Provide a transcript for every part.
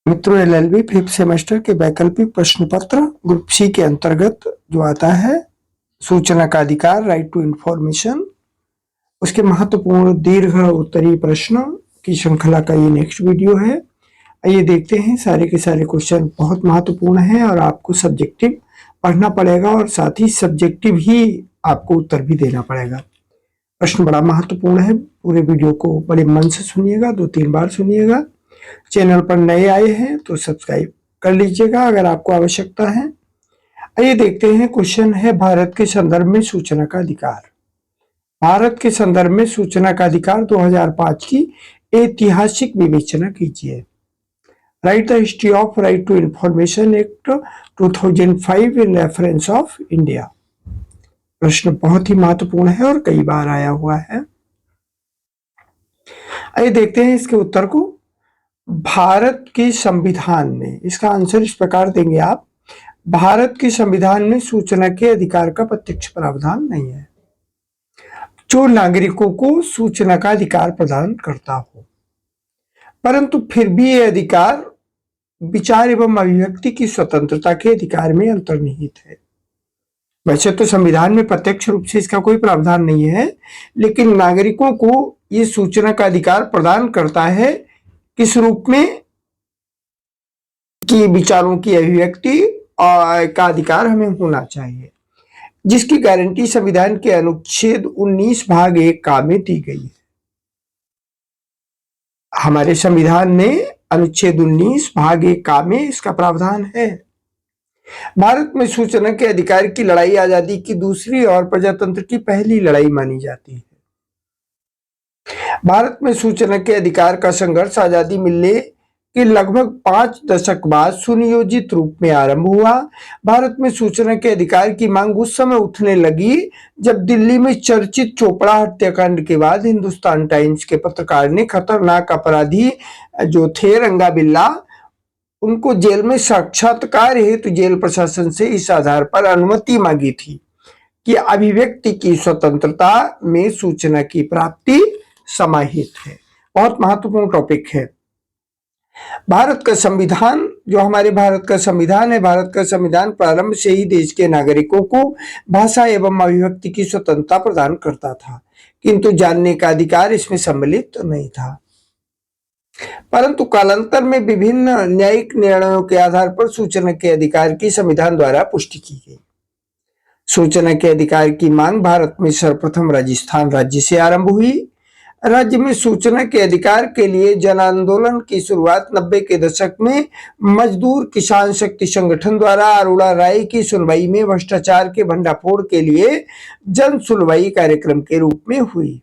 मित्रों, LLB fifth semester के वैकल्पिक प्रश्न पत्र ग्रुप सी के अंतर्गत जो आता है सूचना का अधिकार, राइट टू इंफॉर्मेशन, उसके महत्वपूर्ण दीर्घ उत्तरीय प्रश्न की श्रृंखला का ये नेक्स्ट वीडियो है। आइए देखते हैं। सारे के सारे क्वेश्चन बहुत महत्वपूर्ण हैं और आपको सब्जेक्टिव पढ़ना पड़ेगा और साथ ही सब्जेक्टिव ही आपको उत्तर भी देना पड़ेगा। प्रश्न बड़ा महत्वपूर्ण है। पूरे वीडियो को बड़े मन से सुनिएगा, 2-3 बार सुनिएगा। चैनल पर नए आए हैं तो सब्सक्राइब कर लीजिएगा अगर आपको आवश्यकता है। आइए देखते हैं। क्वेश्चन है, भारत के संदर्भ में सूचना का अधिकार। भारत के संदर्भ में सूचना का अधिकार 2005 की ऐतिहासिक विवेचना कीजिए। Write the history of right to information act 2005 in reference of India. प्रश्न बहुत ही महत्वपूर्ण है और कई बार आया हुआ है। आइए देखते हैं इसके उत्तर को। भारत के संविधान में, इसका आंसर इस प्रकार देंगे आप, भारत के संविधान में सूचना के अधिकार का प्रत्यक्ष प्रावधान नहीं है जो नागरिकों को सूचना का अधिकार प्रदान करता हो, परंतु फिर भी यह अधिकार विचार एवं अभिव्यक्ति की स्वतंत्रता के अधिकार में अंतर्निहित है। वैसे तो संविधान में प्रत्यक्ष रूप से इसका कोई प्रावधान नहीं है, लेकिन नागरिकों को ये सूचना का अधिकार प्रदान करता है। किस रूप में? कि विचारों की अभिव्यक्ति का अधिकार हमें होना चाहिए, जिसकी गारंटी संविधान के अनुच्छेद 19 भाग 1 का में दी गई है। हमारे संविधान में अनुच्छेद 19 भाग 1 का में इसका प्रावधान है। भारत में सूचना के अधिकार की लड़ाई आजादी की दूसरी और प्रजातंत्र की पहली लड़ाई मानी जाती है। भारत में सूचना के अधिकार का संघर्ष आजादी मिलने के लगभग 5 दशक बाद सुनियोजित रूप में आरंभ हुआ। भारत में सूचना के अधिकार की मांग उस समय उठने लगी जब दिल्ली में चर्चित चोपड़ा हत्याकांड के बाद हिंदुस्तान टाइम्स के पत्रकार ने खतरनाक अपराधी जो थे रंगा बिल्ला, उनको जेल में साक्षात्कार हेतु जेल प्रशासन से इस आधार पर अनुमति मांगी थी कि अभिव्यक्ति की स्वतंत्रता में सूचना की प्राप्ति समाहित है। बहुत महत्वपूर्ण टॉपिक है। भारत का संविधान, जो हमारे भारत का संविधान है, भारत का संविधान प्रारंभ से ही देश के नागरिकों को भाषा एवं अभिव्यक्ति की स्वतंत्रता प्रदान करता था, किंतु जानने का अधिकार इसमें सम्मिलित नहीं था। परंतु कालांतर में विभिन्न न्यायिक निर्णयों के आधार पर सूचना के अधिकार की संविधान द्वारा पुष्टि की गई। सूचना के अधिकार की मांग भारत में सर्वप्रथम राजस्थान राज्य से आरंभ हुई। राज्य में सूचना के अधिकार के लिए जन आंदोलन की शुरुआत 90 के दशक में मजदूर किसान शक्ति संगठन द्वारा अरोड़ा राय की सुनवाई में भ्रष्टाचार के भंडाफोड़ के लिए जन सुनवाई कार्यक्रम के रूप में हुई।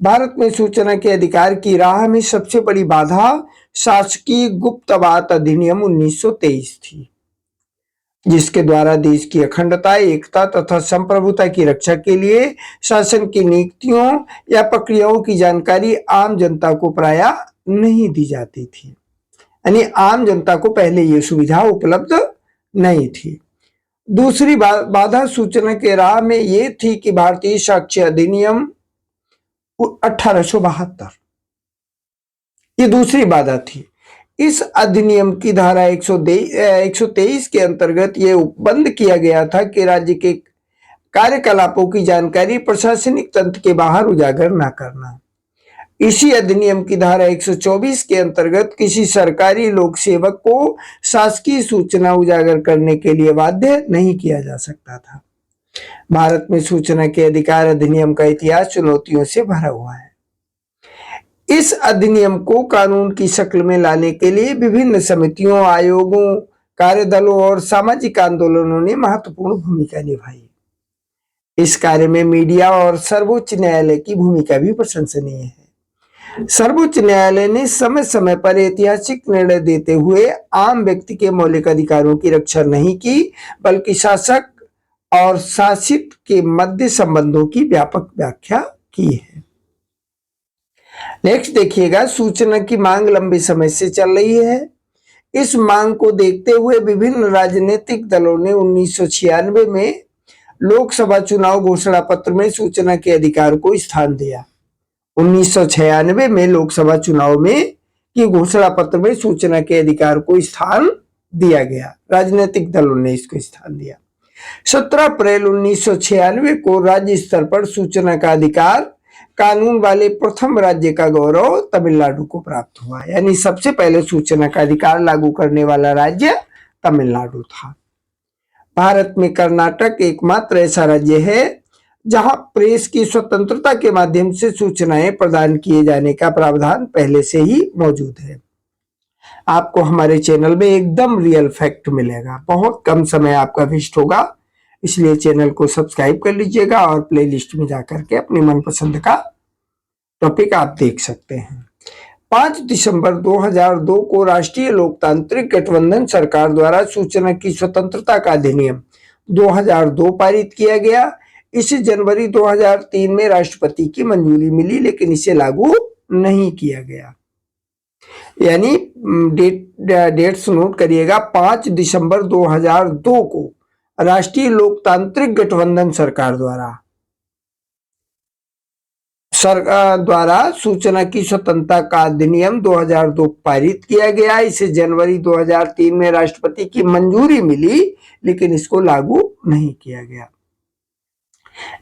भारत में सूचना के अधिकार की राह में सबसे बड़ी बाधा शासकीय गुप्तवात अधिनियम 1923 थी, जिसके द्वारा देश की अखंडता, एकता तथा संप्रभुता की रक्षा के लिए शासन की नीतियों या प्रक्रियाओं की जानकारी आम जनता को प्रायः नहीं दी जाती थी। यानी आम जनता को पहले ये सुविधा उपलब्ध नहीं थी। दूसरी बाधा सूचना के राह में ये थी कि भारतीय साक्ष्य अधिनियम 1872, ये दूसरी बाधा थी। इस अधिनियम की धारा 123 के अंतर्गत ये बंद किया गया था कि राज्य के कार्यकलापों की जानकारी प्रशासनिक तंत्र के बाहर उजागर न करना। इसी अधिनियम की धारा 124 के अंतर्गत किसी सरकारी लोक सेवक को शासकीय सूचना उजागर करने के लिए बाध्य नहीं किया जा सकता था। भारत में सूचना के अधिकार अधिनियम का इतिहास चुनौतियों से भरा हुआ है। इस अधिनियम को कानून की शक्ल में लाने के लिए विभिन्न समितियों, आयोगों, कार्यदलों और सामाजिक आंदोलनों ने महत्वपूर्ण भूमिका निभाई। इस कार्य में मीडिया और सर्वोच्च न्यायालय की भूमिका भी प्रशंसनीय है। सर्वोच्च न्यायालय ने समय समय पर ऐतिहासिक निर्णय देते हुए आम व्यक्ति के मौलिक अधिकारों की रक्षा नहीं की, बल्कि शासक और शासित के मध्य संबंधों की व्यापक व्याख्या की है। नेक्स्ट देखिएगा, सूचना की मांग लंबे समय से चल रही है। इस मांग को देखते हुए विभिन्न राजनीतिक दलों ने 1996 में लोकसभा चुनाव घोषणा पत्र में सूचना के अधिकार को स्थान दिया। 1996 में लोकसभा चुनाव में की घोषणा पत्र में सूचना के अधिकार को स्थान दिया गया। राजनीतिक दलों ने इसको स्थान दिया। 17 अप्रैल 1996 को राज्य स्तर पर सूचना का अधिकार कानून वाले प्रथम राज्य का गौरव तमिलनाडु को प्राप्त हुआ। यानी सबसे पहले सूचना का अधिकार लागू करने वाला राज्य तमिलनाडु था। भारत में कर्नाटक एकमात्र ऐसा राज्य है जहां प्रेस की स्वतंत्रता के माध्यम से सूचनाएं प्रदान किए जाने का प्रावधान पहले से ही मौजूद है। आपको हमारे चैनल में एकदम रियल फैक्ट मिलेगा, बहुत कम समय आपका वेस्ट होगा, इसलिए चैनल को सब्सक्राइब कर लीजिएगा और प्लेलिस्ट में जाकर के अपनी मनपसंद का टॉपिक आप देख सकते हैं। 5 दिसंबर 2002 को राष्ट्रीय लोकतांत्रिक गठबंधन सरकार द्वारा सूचना की स्वतंत्रता का अधिनियम 2002 पारित किया गया। इसे जनवरी 2003 में राष्ट्रपति की मंजूरी मिली, लेकिन इसे लागू नहीं किया गया। यानी डेट्स नोट करिएगा। 5 दिसंबर 2002 को राष्ट्रीय लोकतांत्रिक गठबंधन सरकार द्वारा सूचना की स्वतंत्रता का अधिनियम 2002 पारित किया गया। इसे जनवरी 2003 में राष्ट्रपति की मंजूरी मिली, लेकिन इसको लागू नहीं किया गया।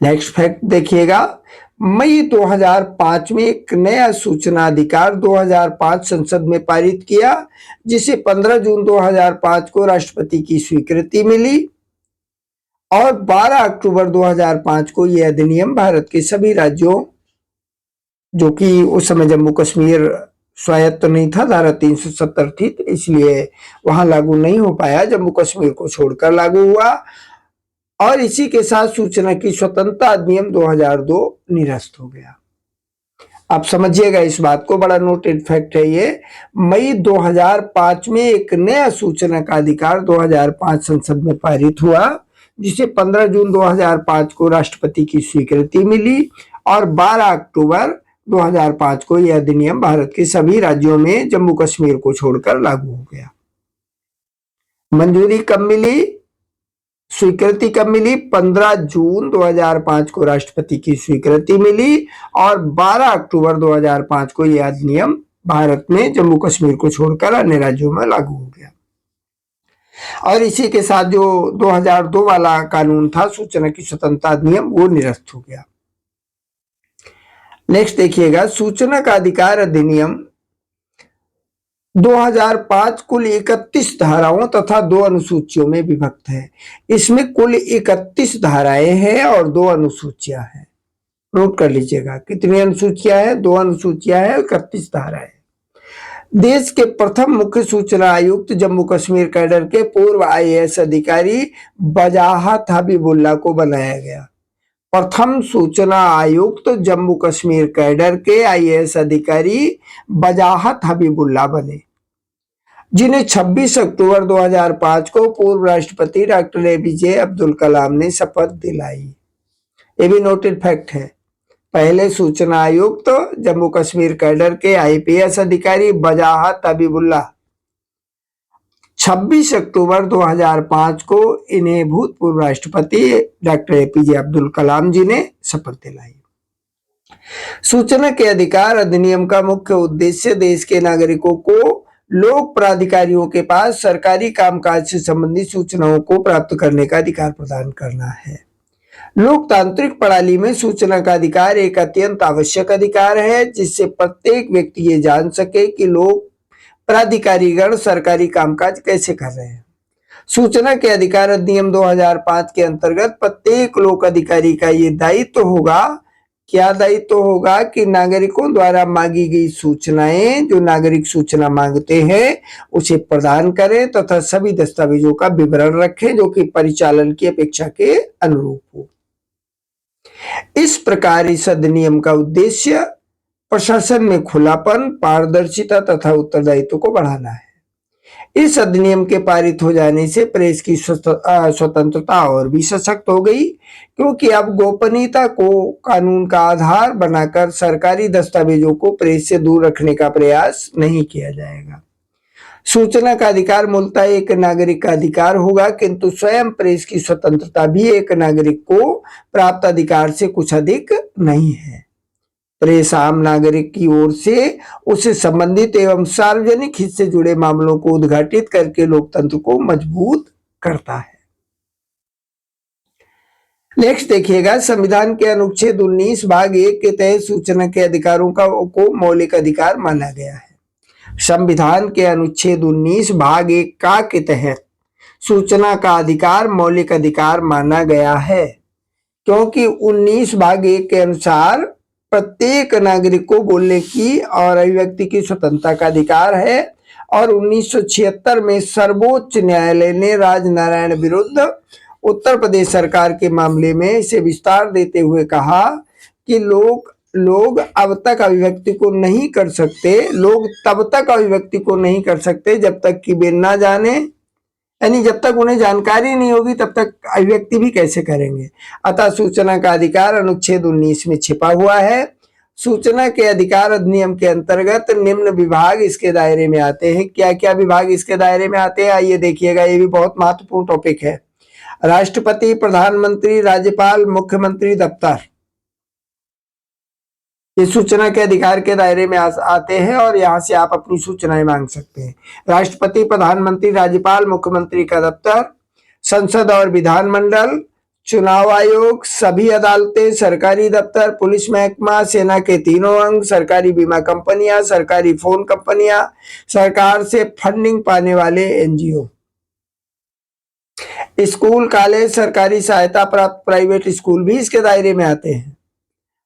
नेक्स्ट फैक्ट देखिएगा। मई 2005 में एक नया सूचना अधिकार 2005 संसद में पारित किया, जिसे 15 जून 2005 को राष्ट्रपति की स्वीकृति मिली और 12 अक्टूबर 2005 को यह अधिनियम भारत के सभी राज्यों, जो कि उस समय जम्मू कश्मीर स्वायत्त तो नहीं था, धारा 370 थी, इसलिए वहां लागू नहीं हो पाया, जम्मू कश्मीर को छोड़कर लागू हुआ और इसी के साथ सूचना की स्वतंत्रता अधिनियम 2002 निरस्त हो गया। आप समझिएगा इस बात को, बड़ा नोटेड फैक्ट है ये। मई 2005 में एक नया सूचना का अधिकार 2005 संसद में पारित हुआ, जिसे 15 जून 2005 को राष्ट्रपति की स्वीकृति मिली और 12 अक्टूबर 2005 को यह अधिनियम भारत के सभी राज्यों में जम्मू कश्मीर को छोड़कर लागू हो गया। मंजूरी कब मिली, स्वीकृति कब मिली? 15 जून 2005 को राष्ट्रपति की स्वीकृति मिली और 12 अक्टूबर 2005 को यह अधिनियम भारत में जम्मू कश्मीर को छोड़कर अन्य राज्यों में लागू हो गया। और इसी के साथ जो 2002 वाला कानून था सूचना की स्वतंत्रता अधिनियम, वो निरस्त हो गया। नेक्स्ट देखिएगा। सूचना का अधिकार अधिनियम 2005 कुल 31 धाराओं तथा 2 अनुसूचियों में विभक्त है। इसमें कुल 31 धाराएं हैं और 2 अनुसूचियां हैं। नोट कर लीजिएगा कितनी अनुसूचियां हैं? 2 अनुसूचियां हैं, 31 धाराएं। देश के प्रथम मुख्य सूचना आयुक्त जम्मू कश्मीर कैडर के पूर्व IAS अधिकारी बजाहत हबीबुल्ला को बनाया गया। प्रथम सूचना आयुक्त जम्मू कश्मीर कैडर के IAS अधिकारी बजाहत हबीबुल्ला बने, जिन्हें 26 अक्टूबर 2005 को पूर्व राष्ट्रपति डॉक्टर APJ अब्दुल कलाम ने शपथ दिलाई। ये भी नोटेड फैक्ट है। पहले सूचना आयुक्त जम्मू कश्मीर कैडर के IPS अधिकारी बजाहत हबीबुल्ला 26 अक्टूबर 2005 को इन्हें भूतपूर्व राष्ट्रपति डॉक्टर APJ अब्दुल कलाम जी ने शपथ दिलाई। सूचना के अधिकार अधिनियम का मुख्य उद्देश्य देश के नागरिकों को लोक प्राधिकारियों के पास सरकारी कामकाज से संबंधित सूचनाओं को प्राप्त करने का अधिकार प्रदान करना है। लोकतांत्रिक प्रणाली में सूचना का अधिकार एक अत्यंत आवश्यक अधिकार है, जिससे प्रत्येक व्यक्ति ये जान सके कि लोक प्राधिकारीगण सरकारी कामकाज कैसे कर रहे हैं। सूचना के अधिकार अधिनियम 2005 के अंतर्गत प्रत्येक लोक अधिकारी का ये दायित्व होगा, क्या दायित्व होगा कि नागरिकों द्वारा मांगी गई सूचनाएं, जो नागरिक सूचना मांगते हैं, उसे प्रदान करें तथा सभी दस्तावेजों का विवरण रखें जो कि परिचालन की अपेक्षा के अनुरूप हो। इस प्रकार इस अधिनियम का उद्देश्य प्रशासन में खुलापन, पारदर्शिता तथा उत्तरदायित्व को बढ़ाना है। इस अधिनियम के पारित हो जाने से प्रेस की स्वतंत्रता और भी सशक्त हो गई, क्योंकि अब गोपनीयता को कानून का आधार बनाकर सरकारी दस्तावेजों को प्रेस से दूर रखने का प्रयास नहीं किया जाएगा। सूचना का अधिकार मूलतः एक नागरिक का अधिकार होगा, किंतु स्वयं प्रेस की स्वतंत्रता भी एक नागरिक को प्राप्त अधिकार से कुछ अधिक नहीं है। प्रेस आम नागरिक की ओर से उससे संबंधित एवं सार्वजनिक हित से जुड़े मामलों को उद्घाटित करके लोकतंत्र को मजबूत करता है। नेक्स्ट देखिएगा, संविधान के अनुच्छेद 19 भाग 1 के तहत सूचना के अधिकारों को मौलिक अधिकार माना गया है। संविधान के अनुच्छेद 19 भाग 1 का के तहत सूचना का अधिकार मौलिक अधिकार माना गया है, क्योंकि 19 भाग 1 के अनुसार प्रत्येक नागरिक को बोलने की और अभिव्यक्ति की स्वतंत्रता का अधिकार है और 1976 में सर्वोच्च न्यायालय ने राजनारायण विरुद्ध उत्तर प्रदेश सरकार के मामले में इसे विस्तार देते हुए कहा कि लोग अब तक अभिव्यक्ति को नहीं कर सकते, लोग तब तक अभिव्यक्ति को नहीं कर सकते जब तक कि वे ना जाने, यानी जब तक उन्हें जानकारी नहीं होगी तब तक अभिव्यक्ति भी कैसे करेंगे। अतः सूचना का अधिकार अनुच्छेद 19 में छिपा हुआ है। सूचना के अधिकार अधिनियम के अंतर्गत निम्न विभाग इसके दायरे में आते हैं। क्या क्या विभाग इसके दायरे में आते हैं, आइए देखिएगा, ये भी बहुत महत्वपूर्ण टॉपिक है। राष्ट्रपति, प्रधानमंत्री, राज्यपाल, मुख्यमंत्री दफ्तर, ये सूचना के अधिकार के दायरे में आते हैं और यहाँ से आप अपनी सूचनाएं मांग सकते हैं। राष्ट्रपति, प्रधानमंत्री, राज्यपाल, मुख्यमंत्री का दफ्तर, संसद और विधानमंडल, चुनाव आयोग, सभी अदालतें, सरकारी दफ्तर, पुलिस महकमा, सेना के तीनों अंग, सरकारी बीमा कंपनियां, सरकारी फोन कंपनियां, सरकार से फंडिंग पाने वाले एनजीओ, स्कूल, कॉलेज, सरकारी सहायता प्राप्त प्राइवेट स्कूल भी इसके दायरे में आते हैं।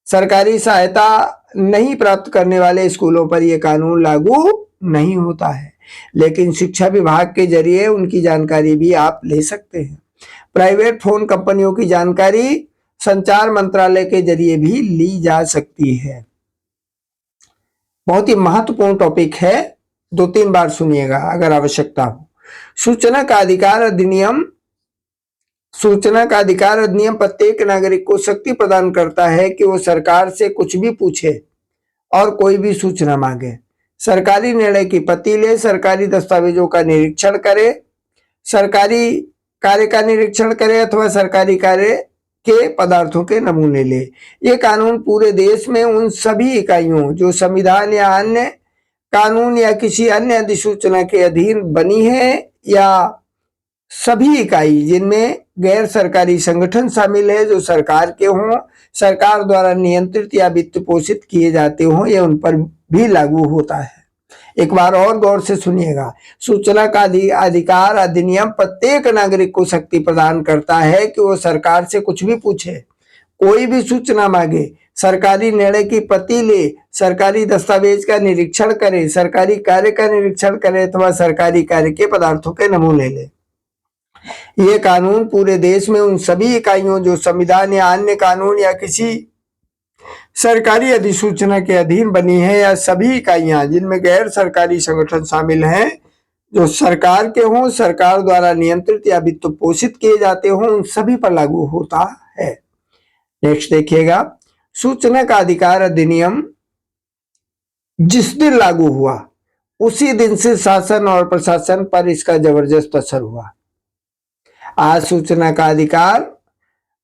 सरकारी सहायता नहीं प्राप्त करने वाले स्कूलों पर यह कानून लागू नहीं होता है, लेकिन शिक्षा विभाग के जरिए उनकी जानकारी भी आप ले सकते हैं। प्राइवेट फोन कंपनियों की जानकारी संचार मंत्रालय के जरिए भी ली जा सकती है। बहुत ही महत्वपूर्ण टॉपिक है, 2-3 बार सुनिएगा अगर आवश्यकता हो। सूचना का अधिकार अधिनियम प्रत्येक नागरिक को शक्ति प्रदान करता है कि वो सरकार से कुछ भी पूछे और कोई भी सूचना मांगे, सरकारी निर्णय की प्रति ले, सरकारी दस्तावेजों का निरीक्षण करे, सरकारी कार्य का निरीक्षण करे अथवा सरकारी कार्य के पदार्थों के नमूने ले। ये कानून पूरे देश में उन सभी इकाइयों जो संविधान या अन्य कानून या किसी अन्य अधिसूचना के अधीन बनी है या सभी इकाई जिनमें गैर सरकारी संगठन शामिल है जो सरकार के हों, सरकार द्वारा नियंत्रित या वित्त पोषित किए जाते हों, यह उन पर भी लागू होता है। एक बार और गौर से सुनिएगा, सूचना का अधिकार अधिनियम प्रत्येक नागरिक को शक्ति प्रदान करता है कि वो सरकार से कुछ भी पूछे, कोई भी सूचना मांगे, सरकारी निर्णय की प्रति ले, सरकारी दस्तावेज का निरीक्षण करे, सरकारी कार्य का निरीक्षण करे अथवा सरकारी कार्य के पदार्थों के नमूने ले। ये कानून पूरे देश में उन सभी इकाइयों जो संविधान या अन्य कानून या किसी सरकारी अधिसूचना के अधीन बनी है या सभी इकाइयां जिनमें गैर सरकारी संगठन शामिल हैं जो सरकार के हों, सरकार द्वारा नियंत्रित या वित्त पोषित किए जाते हों, उन सभी पर लागू होता है। नेक्स्ट देखिएगा, सूचना का अधिकार अधिनियम जिस दिन लागू हुआ उसी दिन से शासन और प्रशासन पर इसका जबरदस्त असर हुआ। आज सूचना का अधिकार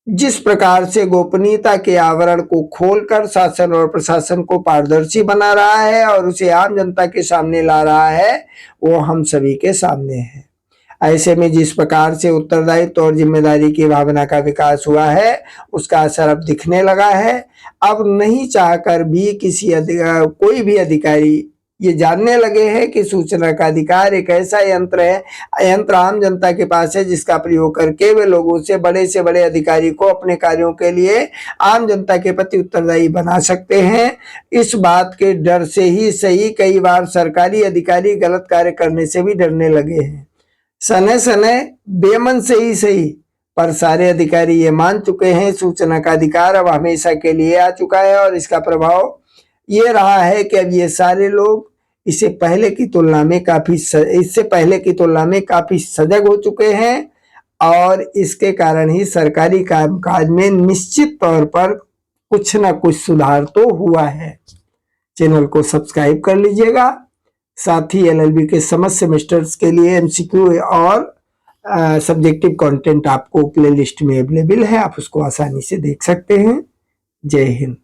जिस प्रकार से गोपनीयता के आवरण को खोलकर शासन और प्रशासन को पारदर्शी बना रहा है और उसे आम जनता के सामने ला रहा है, वो हम सभी के सामने है। ऐसे में जिस प्रकार से उत्तरदायित्व और जिम्मेदारी की भावना का विकास हुआ है उसका असर अब दिखने लगा है। अब नहीं चाहकर भी कोई भी अधिकारी ये जानने लगे हैं कि सूचना का अधिकार एक ऐसा यंत्र आम जनता के पास है जिसका प्रयोग करके वे लोगों से बड़े अधिकारी को अपने कार्यों के लिए आम जनता के प्रति उत्तरदायी बना सकते हैं। इस बात के डर से ही सही कई बार सरकारी अधिकारी गलत कार्य करने से भी डरने लगे हैं। सने बेमन से ही सही पर सारे अधिकारी ये मान चुके हैं सूचना का अधिकार अब हमेशा के लिए आ चुका है और इसका प्रभाव ये रहा है कि अब ये सारे लोग इससे पहले की तुलना में काफी सजग हो चुके हैं और इसके कारण ही सरकारी कामकाज में निश्चित तौर पर कुछ ना कुछ सुधार तो हुआ है। चैनल को सब्सक्राइब कर लीजिएगा। साथ ही एलएलबी के समस्त सेमेस्टर्स के लिए एमसीक्यू और सब्जेक्टिव कंटेंट आपको प्लेलिस्ट में अवेलेबल है, आप उसको आसानी से देख सकते हैं। जय हिंद।